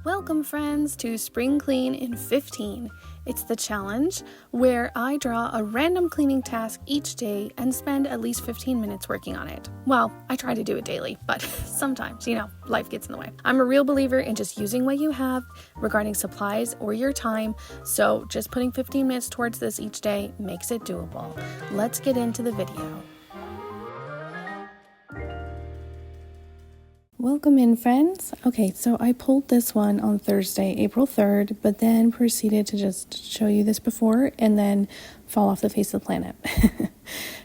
Welcome friends to Spring Clean in 15. It's the challenge where I draw a random cleaning task each day and spend at least 15 minutes working on it. Well, I try to do it daily, but sometimes, life gets in the way. I'm a real believer in just using what you have regarding supplies or your time, so just putting 15 minutes towards this each day makes it doable. Let's get into the video. Welcome in, friends. Okay, so I pulled this one on Thursday, April 3rd, but then proceeded to just show you this before and then fall off the face of the planet.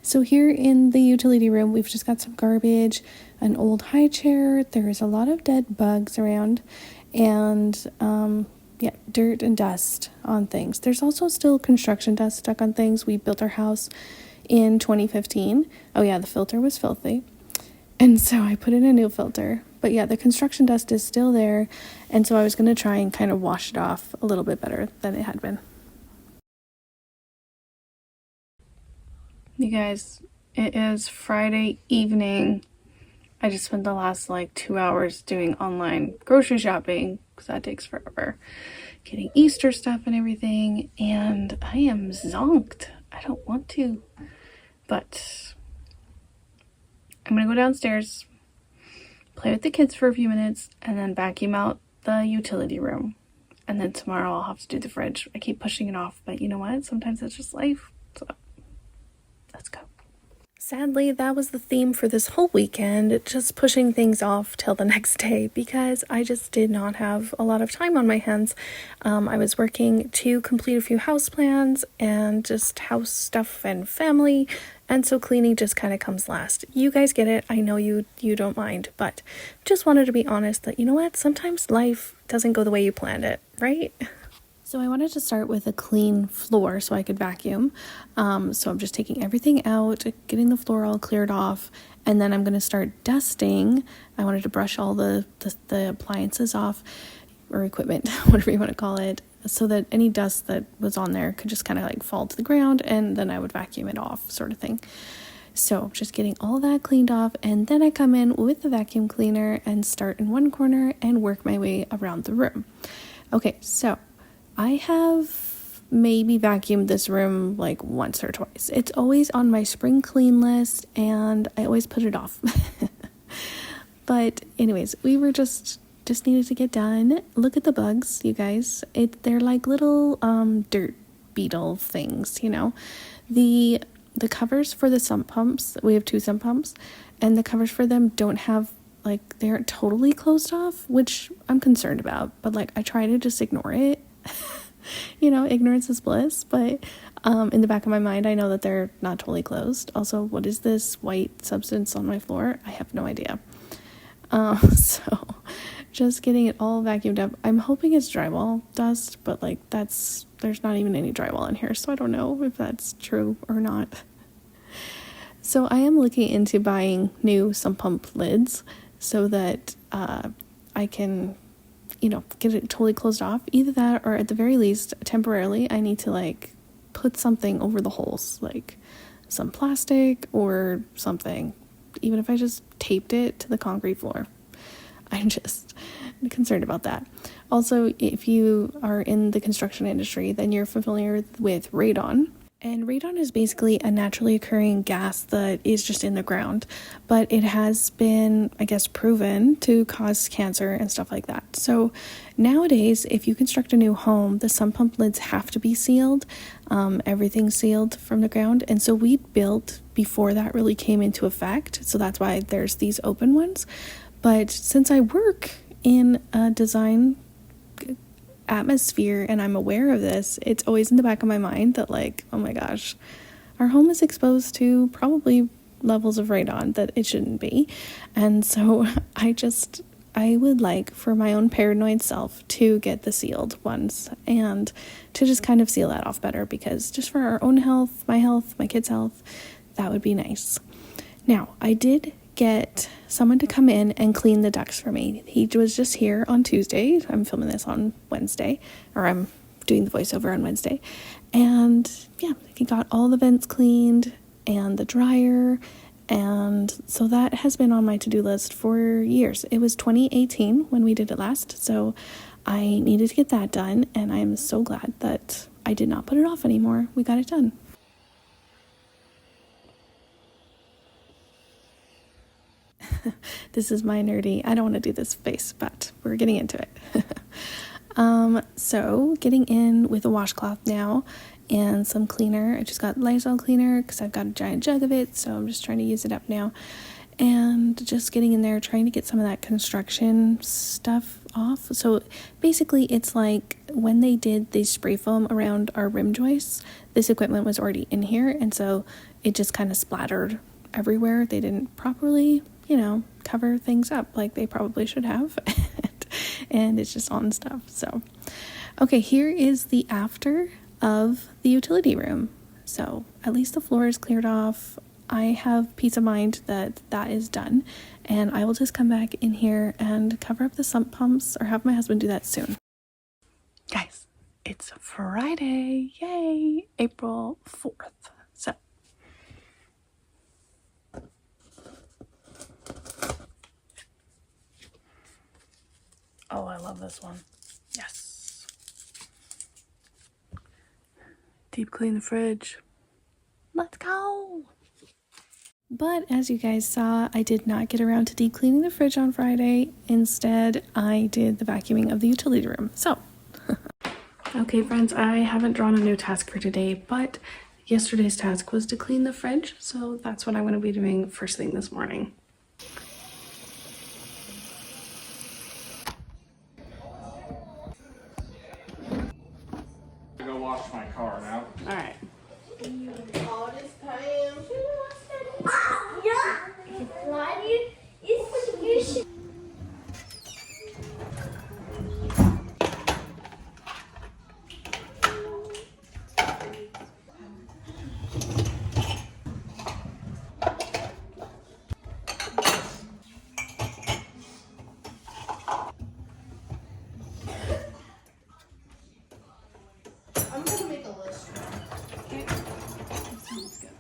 So here in the utility room, we've just got some garbage, an old high chair, there's a lot of dead bugs around, and dirt and dust on things. There's also still construction dust stuck on things. We built our house in 2015. Oh yeah, the filter was filthy. And so I put in a new filter. But yeah, the construction dust is still there. And so I was going to try and kind of wash it off a little bit better than it had been. You guys, it is Friday evening. I just spent the last 2 hours doing online grocery shopping because that takes forever. Getting Easter stuff and everything. And I am zonked. I don't want to. But I'm going to go downstairs, play with the kids for a few minutes, and then vacuum out the utility room. And then tomorrow I'll have to do the fridge. I keep pushing it off, but you know what? Sometimes it's just life. So let's go. Sadly, that was the theme for this whole weekend, just pushing things off till the next day because I just did not have a lot of time on my hands. I was working to complete a few house plans and just house stuff and family, and so cleaning just kind of comes last. You guys get it. I know you don't mind, but just wanted to be honest that, you know what, sometimes life doesn't go the way you planned it, right? So I wanted to start with a clean floor so I could vacuum. So I'm just taking everything out, getting the floor all cleared off, and then I'm going to start dusting. I wanted to brush all the appliances off, or equipment, whatever you want to call it, so that any dust that was on there could just kind of fall to the ground, and then I would vacuum it off, sort of thing. So just getting all that cleaned off, and then I come in with the vacuum cleaner and start in one corner and work my way around the room. Okay, so I have maybe vacuumed this room once or twice. It's always on my spring clean list and I always put it off. But anyways, we were just needed to get done. Look at the bugs, you guys. They're like little dirt beetle things, The covers for the sump pumps, we have 2 sump pumps, and the covers for them don't have they aren't totally closed off, which I'm concerned about, but I try to just ignore it. Ignorance is bliss, but in the back of my mind I know that they're not totally closed. Also, what is this white substance on my floor? I have no idea. So just getting it all vacuumed up. I'm hoping it's drywall dust, but there's not even any drywall in here, so I don't know if that's true or not. So I am looking into buying new sump pump lids so that I can get it totally closed off. Either that, or at the very least, temporarily, I need to put something over the holes, some plastic or something, even if I just taped it to the concrete floor. I'm just concerned about that. Also, if you are in the construction industry, then you're familiar with radon. And radon is basically a naturally occurring gas that is just in the ground, but it has been, proven to cause cancer and stuff like that. So nowadays, if you construct a new home, the sump pump lids have to be sealed, everything's sealed from the ground. And so we built before that really came into effect. So that's why there's these open ones. But since I work in a design atmosphere and I'm aware of this, it's always in the back of my mind that oh my gosh, our home is exposed to probably levels of radon that it shouldn't be. And so I would like for my own paranoid self to get the sealed ones and to just kind of seal that off better, because just for our own health, my kids' health, that would be nice. Now, I did get someone to come in and clean the ducts for me. He was just here on Tuesday. I'm filming this on Wednesday, or I'm doing the voiceover on Wednesday. And yeah, he got all the vents cleaned and the dryer And so that has been on my to-do list for years. It was 2018 when we did it last, so I needed to get that done, and I'm so glad that I did not put it off anymore. We got it done. This is my nerdy, I don't want to do this face, but we're getting into it. So getting in with a washcloth now and some cleaner. I just got Lysol cleaner because I've got a giant jug of it, so I'm just trying to use it up now. And just getting in there, trying to get some of that construction stuff off. So basically it's like when they did the spray foam around our rim joists, this equipment was already in here, and so it just kind of splattered everywhere. They didn't properly, cover things up like they probably should have. And it's just on stuff. So okay, here is the after of the utility room. So at least the floor is cleared off. I have peace of mind that that is done, and I will just come back in here and cover up the sump pumps, or have my husband do that soon. Guys, it's Friday. Yay! April 4th. So oh, I love this one. Yes. Deep clean the fridge. Let's go. But as you guys saw, I did not get around to deep cleaning the fridge on Friday. Instead, I did the vacuuming of the utility room. So, okay friends, I haven't drawn a new task for today, but yesterday's task was to clean the fridge. So that's what I'm going to be doing first thing this morning. Go wash my car now. All right. All this time. Yeah. Why you should. I'm gonna make a list. Okay. Sounds good.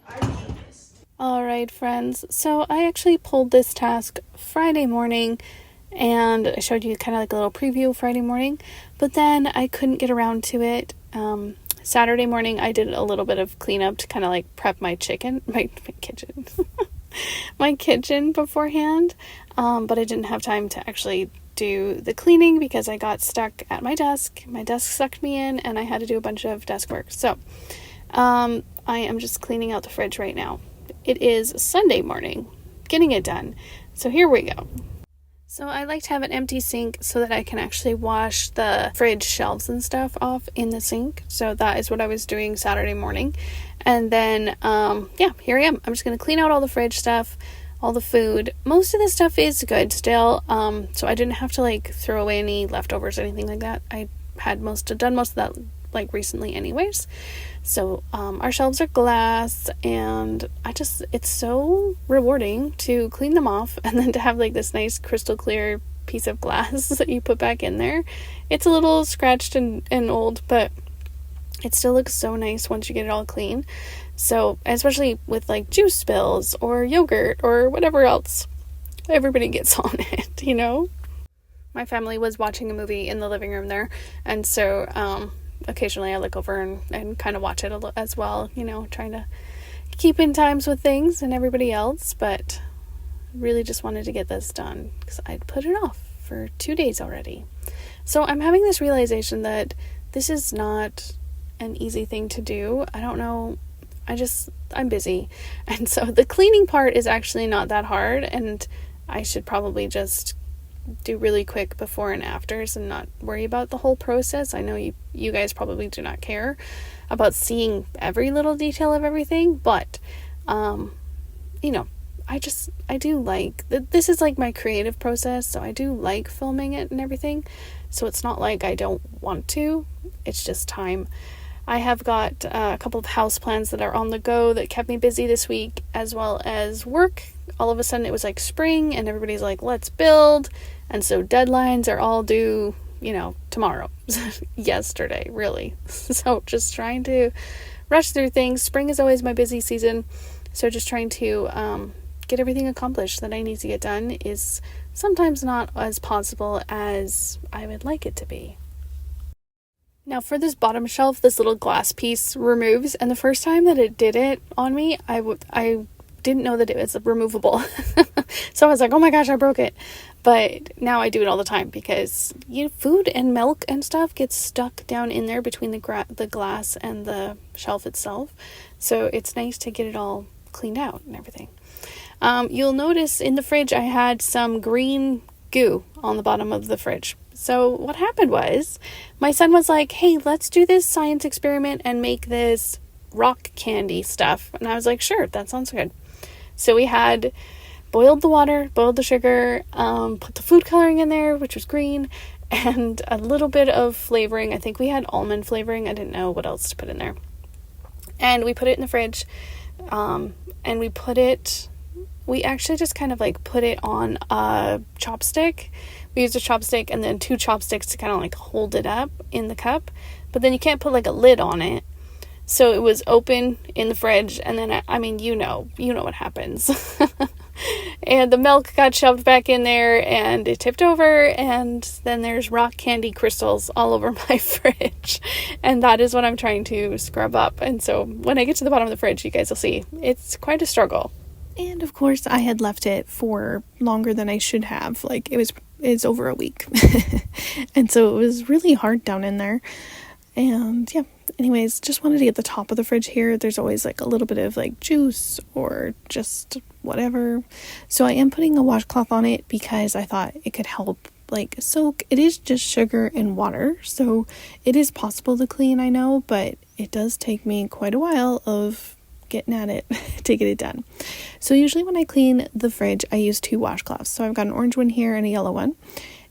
I need a list. All right, friends. So I actually pulled this task Friday morning, and I showed you kind of like a little preview Friday morning, but then I couldn't get around to it. Saturday morning, I did a little bit of cleanup to kind of like prep my kitchen, my kitchen beforehand. But I didn't have time to actually do the cleaning because I got stuck at my desk. My desk sucked me in, and I had to do a bunch of desk work. So, I am just cleaning out the fridge right now. It is Sunday morning, getting it done. So here we go. So I like to have an empty sink so that I can actually wash the fridge shelves and stuff off in the sink. So that is what I was doing Saturday morning. And then, here I am. I'm just going to clean out all the fridge stuff, all the food. Most of the stuff is good still. So I didn't have to like throw away any leftovers or anything like that. I had done most of that like recently anyways. So our shelves are glass, and it's so rewarding to clean them off and then to have like this nice crystal clear piece of glass that you put back in there. It's a little scratched and old, but it still looks so nice once you get it all clean. So especially with like juice spills or yogurt or whatever else everybody gets on it, My family was watching a movie in the living room there, and so occasionally I look over and kind of watch it as well, trying to keep in times with things and everybody else, but really just wanted to get this done because I'd put it off for 2 days already. So I'm having this realization that this is not an easy thing to do. I don't know. I'm busy. And so the cleaning part is actually not that hard, and I should probably just do really quick before and afters and not worry about the whole process. I know you guys probably do not care about seeing every little detail of everything, but I do like this is like my creative process, so I do like filming it and everything. So it's not like I don't want to, it's just time. I have got a couple of house plans that are on the go that kept me busy this week, as well as work. All of a sudden it was like spring and everybody's like, let's build. And so deadlines are all due, tomorrow, yesterday, really. So just trying to rush through things. Spring is always my busy season. So just trying to get everything accomplished that I need to get done is sometimes not as possible as I would like it to be. Now for this bottom shelf, this little glass piece removes, and the first time that it did it on me, I didn't know that it was removable. So I was like, oh my gosh, I broke it. But now I do it all the time because food and milk and stuff gets stuck down in there between the glass and the shelf itself. So it's nice to get it all cleaned out and everything. You'll notice in the fridge I had some green goo on the bottom of the fridge. So what happened was my son was like, hey, let's do this science experiment and make this rock candy stuff. And I was like, sure, that sounds good. So we had boiled the water, boiled the sugar, put the food coloring in there, which was green, and a little bit of flavoring. I think we had almond flavoring. I didn't know what else to put in there. And we put it in the fridge, and we actually just kind of like put it on a chopstick. We used a chopstick and then 2 chopsticks to kind of like hold it up in the cup. But then you can't put like a lid on it. So it was open in the fridge, and then, I mean, you know what happens. And the milk got shoved back in there, and it tipped over, and then there's rock candy crystals all over my fridge. And that is what I'm trying to scrub up. And so when I get to the bottom of the fridge, you guys will see it's quite a struggle. And of course, I had left it for longer than I should have. Like, it's over a week. And so it was really hard down in there. And yeah, anyways, just wanted to get the top of the fridge here. There's always like a little bit of like juice or just whatever. So I am putting a washcloth on it because I thought it could help like soak. It is just sugar and water, so it is possible to clean, I know, but it does take me quite a while of getting at it to get it done. So usually when I clean the fridge, I use 2 washcloths. So I've got an orange one here and a yellow one.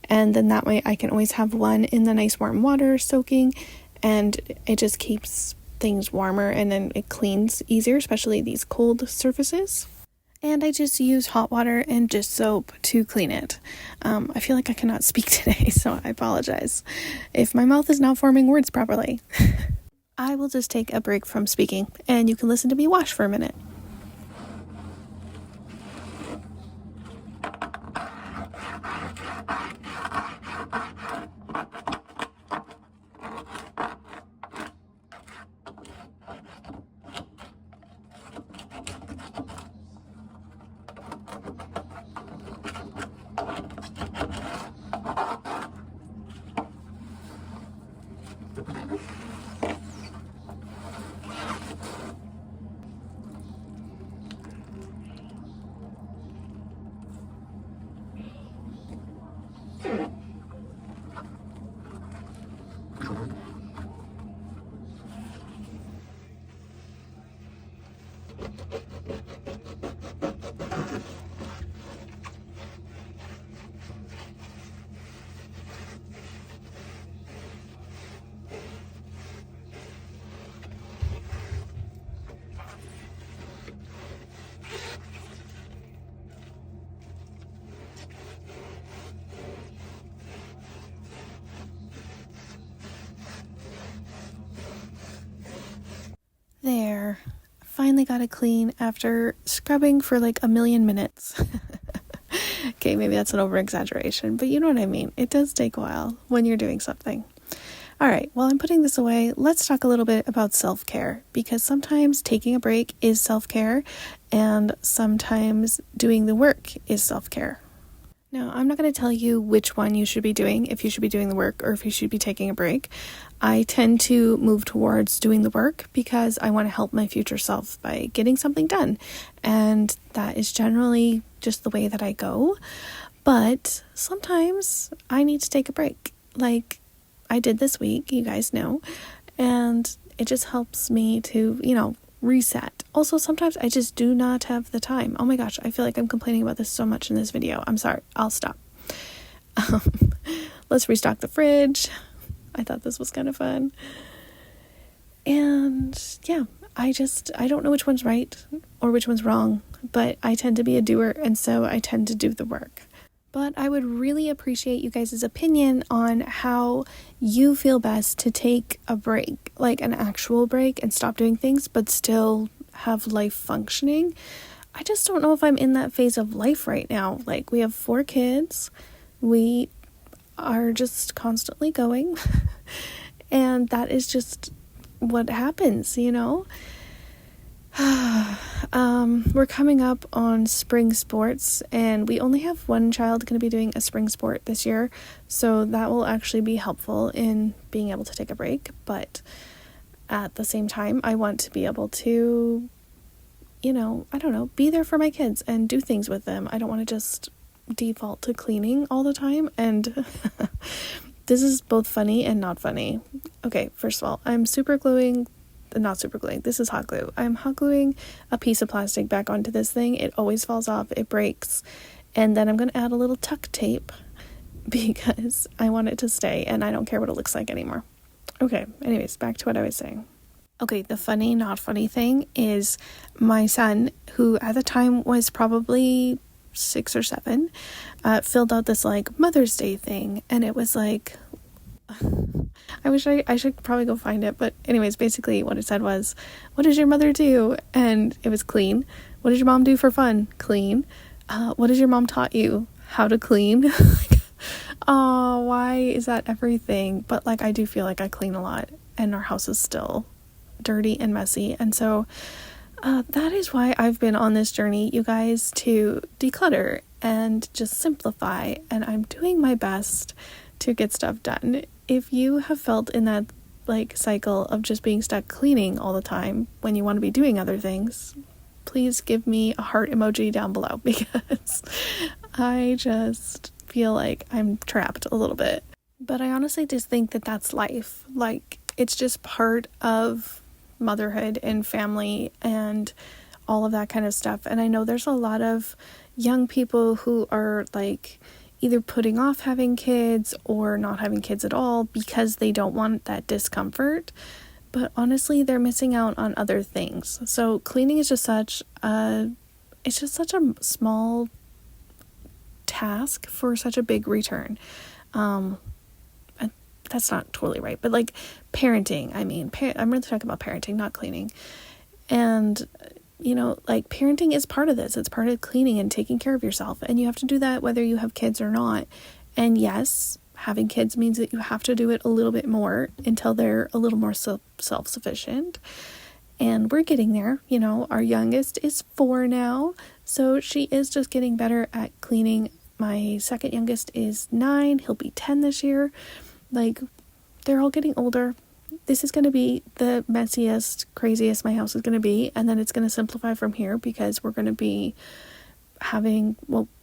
And then that way I can always have one in the nice warm water soaking, and it just keeps things warmer, and then it cleans easier, especially these cold surfaces. And I just use hot water and dish soap to clean it. I feel like I cannot speak today, so I apologize if my mouth is not forming words properly. I will just take a break from speaking, and you can listen to me wash for a minute. There, finally got it clean after scrubbing for like a million minutes. Okay, maybe that's an over-exaggeration, but you know what I mean. It does take a while when you're doing something. All right, while I'm putting this away, let's talk a little bit about self-care, because sometimes taking a break is self-care, and sometimes doing the work is self-care. Now, I'm not going to tell you which one you should be doing, if you should be doing the work or if you should be taking a break. I tend to move towards doing the work because I want to help my future self by getting something done. And that is generally just the way that I go. But sometimes I need to take a break, like I did this week, you guys know. And it just helps me to, reset. Also, sometimes I just do not have the time. Oh my gosh, I feel like I'm complaining about this so much in this video. I'm sorry. I'll stop. Let's restock the fridge. I thought this was kind of fun. And yeah, I don't know which one's right or which one's wrong, but I tend to be a doer, and so I tend to do the work. But I would really appreciate you guys' opinion on how you feel best to take a break, like an actual break, and stop doing things, but still have life functioning. I just don't know if I'm in that phase of life right now. Like, we have 4 kids. We are just constantly going. And that is just what happens, you know? We're coming up on spring sports, and we only have one child going to be doing a spring sport this year, so that will actually be helpful in being able to take a break. But at the same time, I want to be able to, you know, I don't know, be there for my kids and do things with them. I don't want to just default to cleaning all the time, and this is both funny and not funny. Okay, first of all, I'm not super gluing. This is hot glue. I'm hot gluing a piece of plastic back onto this thing. It always falls off. It breaks. And then I'm going to add a little tuck tape because I want it to stay and I don't care what it looks like anymore. Okay, anyways, back to what I was saying. Okay, the funny, not funny thing is my son, who at the time was probably 6 or 7, filled out this like Mother's Day thing. And it was like, I should probably go find it, but anyways, basically what it said was, what does your mother do? And it was clean. What does your mom do for fun? Clean. What has your mom taught you? How to clean. Oh, why is that everything? But like, I do feel like I clean a lot, and our house is still dirty and messy, and so that is why I've been on this journey, you guys, to declutter and just simplify, and I'm doing my best to get stuff done. If you have felt in that like cycle of just being stuck cleaning all the time when you want to be doing other things, please give me a heart emoji down below, because I just feel like I'm trapped a little bit. But I honestly just think that that's life. Like, it's just part of motherhood and family and all of that kind of stuff. And I know there's a lot of young people who are like either putting off having kids or not having kids at all because they don't want that discomfort. But honestly, they're missing out on other things. So cleaning is just such a small task for such a big return. That's not totally right, but like parenting, I'm really talking about parenting, not cleaning. And you know, like, parenting is part of this. It's part of cleaning and taking care of yourself. And you have to do that whether you have kids or not. And yes, having kids means that you have to do it a little bit more until they're a little more self-sufficient. And we're getting there. You know, our youngest is 4 now, so she is just getting better at cleaning. My second youngest is 9. He'll be 10 this year. Like, they're all getting older. This is going to be the messiest, craziest my house is going to be, and then it's going to simplify from here because we're going to be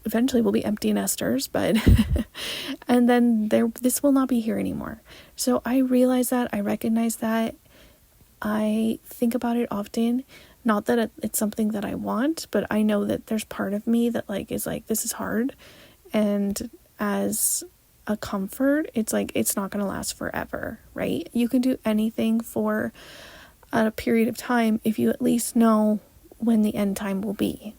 eventually we'll be empty nesters, but and then this will not be here anymore. So I realize that, I recognize that, I think about it often. Not that it's something that I want, but I know that there's part of me that like is like, this is hard, and as a comfort, it's like, it's not going to last forever, right? You can do anything for a period of time if you at least know when the end time will be.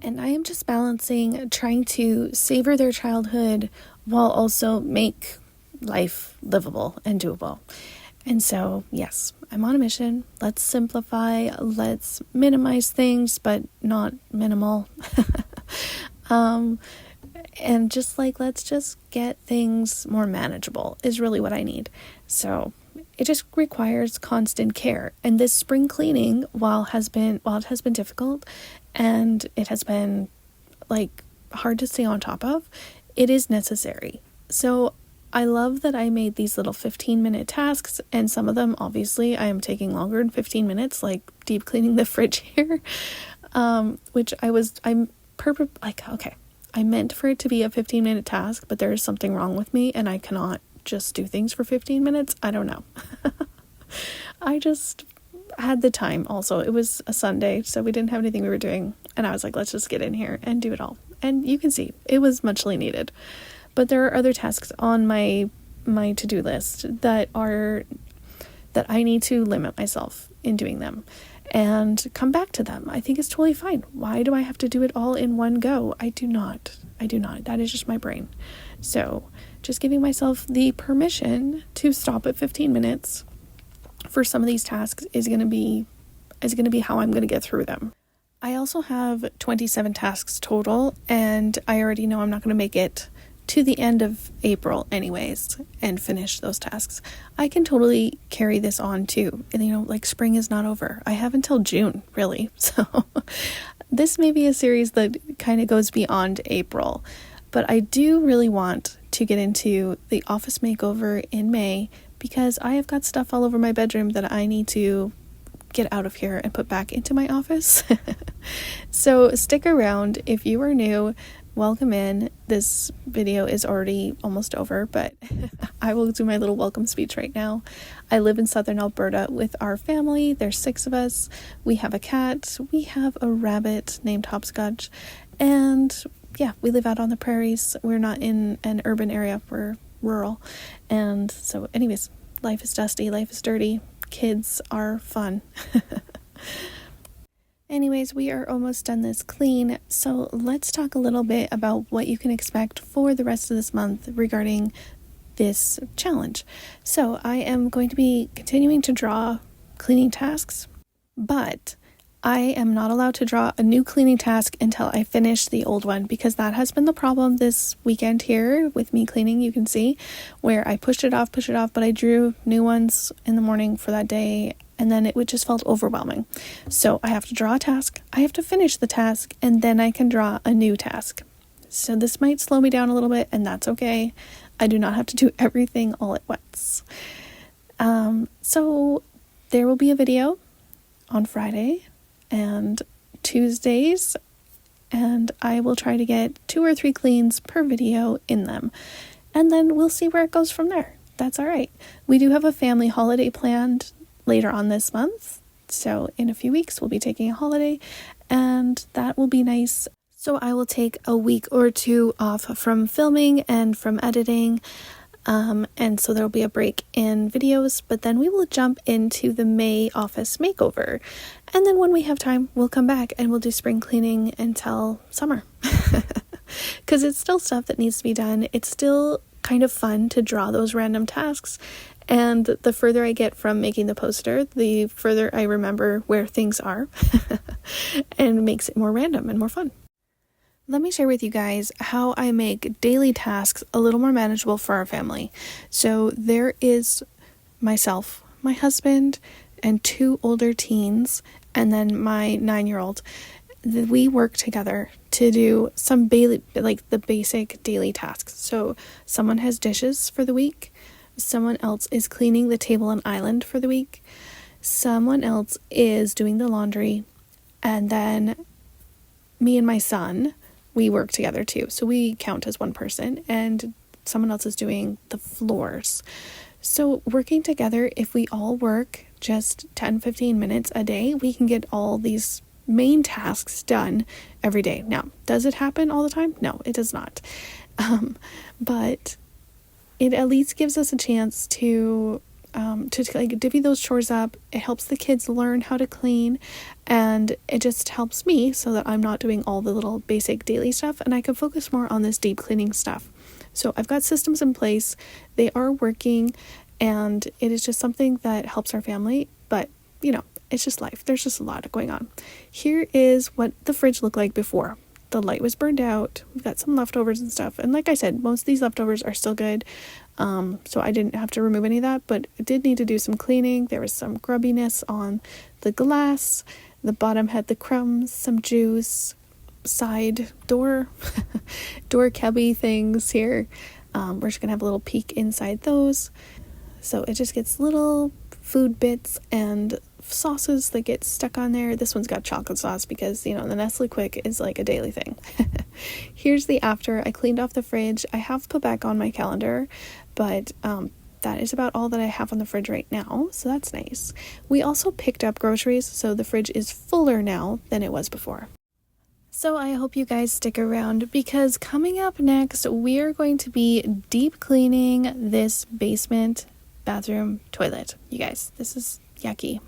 And I am just balancing trying to savor their childhood while also make life livable and doable. And so, yes, I'm on a mission. Let's simplify, let's minimize things, but not minimal. And just like, let's just get things more manageable is really what I need. So it just requires constant care. And this spring cleaning, while it has been difficult and it has been like hard to stay on top of, it is necessary. So I love that I made these little 15-minute tasks, and some of them, obviously, I am taking longer than 15 minutes, like deep cleaning the fridge here, which I meant for it to be a 15-minute task, but there is something wrong with me, and I cannot just do things for 15 minutes. I don't know. I just had the time. Also, it was a Sunday, so we didn't have anything we were doing, and I was like, let's just get in here and do it all. And you can see, it was muchly needed. But there are other tasks on my to-do list that I need to limit myself in doing them and come back to them. I think it's totally fine. Why do I have to do it all in one go? I do not. That is just my brain. So just giving myself the permission to stop at 15 minutes for some of these tasks is going to be is going to be how I'm going to get through them. I also have 27 tasks total, and I already know I'm not going to make it to the end of April anyways and finish those tasks. I can totally carry this on too. And like spring is not over. I have until June, really. So this may be a series that kind of goes beyond April, but I do really want to get into the office makeover in May because I have got stuff all over my bedroom that I need to get out of here and put back into my office. So stick around. If you are new, welcome in. This video is already almost over, but I will do my little welcome speech right now. I live in southern Alberta with our family. There's 6 of us. We have a cat. We have a rabbit named Hopscotch. And yeah, we live out on the prairies. We're not in an urban area. We're rural. And so anyways, life is dusty. Life is dirty. Kids are fun. Anyways, we are almost done this clean, so let's talk a little bit about what you can expect for the rest of this month regarding this challenge. So I am going to be continuing to draw cleaning tasks, but I am not allowed to draw a new cleaning task until I finish the old one, because that has been the problem this weekend here with me cleaning. You can see where I pushed it off, but I drew new ones in the morning for that day, and then it would just felt overwhelming. So I have to draw a task, I have to finish the task, and then I can draw a new task. So this might slow me down a little bit, and that's okay. I do not have to do everything all at once. So there will be a video on Friday and Tuesdays, and I will try to get 2 or 3 cleans per video in them, and then we'll see where it goes from there. That's all right. We do have a family holiday planned later on this month, so in a few weeks we'll be taking a holiday, and that will be nice. So I will take a week or 2 off from filming and from editing, and so there will be a break in videos, but then we will jump into the May office makeover, and then when we have time we'll come back and we'll do spring cleaning until summer, because it's still stuff that needs to be done. It's still kind of fun to draw those random tasks, and the further I get from making the poster, the further I remember where things are and makes it more random and more fun. Let me share with you guys how I make daily tasks a little more manageable for our family. So there is myself, my husband, and 2 older teens, and then my 9-year-old. We work together to do some the basic daily tasks. So someone has dishes for the week, someone else is cleaning the table and island for the week, someone else is doing the laundry, and then me and my son, we work together too. So we count as one person, and someone else is doing the floors. So working together, if we all work just 10-15 minutes a day, we can get all these main tasks done every day. Now, does it happen all the time? No, it does not. But it at least gives us a chance to divvy those chores up. It helps the kids learn how to clean, and it just helps me so that I'm not doing all the little basic daily stuff, and I can focus more on this deep cleaning stuff. So I've got systems in place. They are working, and it is just something that helps our family, but it's just life. There's just a lot going on. Here is what the fridge looked like before. The light was burned out. We've got some leftovers and stuff. And like I said, most of these leftovers are still good. So I didn't have to remove any of that, but I did need to do some cleaning. There was some grubbiness on the glass. The bottom had the crumbs, some juice, side door, door cubby things here. We're just going to have a little peek inside those. So it just gets little food bits and sauces that get stuck on there. This one's got chocolate sauce because, the Nestle Quick is like a daily thing. Here's the after. I cleaned off the fridge. I have put back on my calendar, but that is about all that I have on the fridge right now, so that's nice. We also picked up groceries, so the fridge is fuller now than it was before. So I hope you guys stick around, because coming up next, we are going to be deep cleaning this basement bathroom toilet. You guys, this is yucky.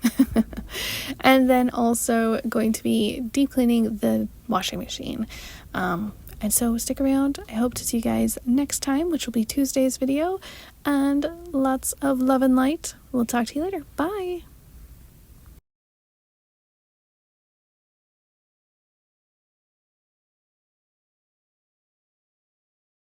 And then also going to be deep cleaning the washing machine. And so stick around. I hope to see you guys next time, which will be Tuesday's video. And lots of love and light. We'll talk to you later. Bye.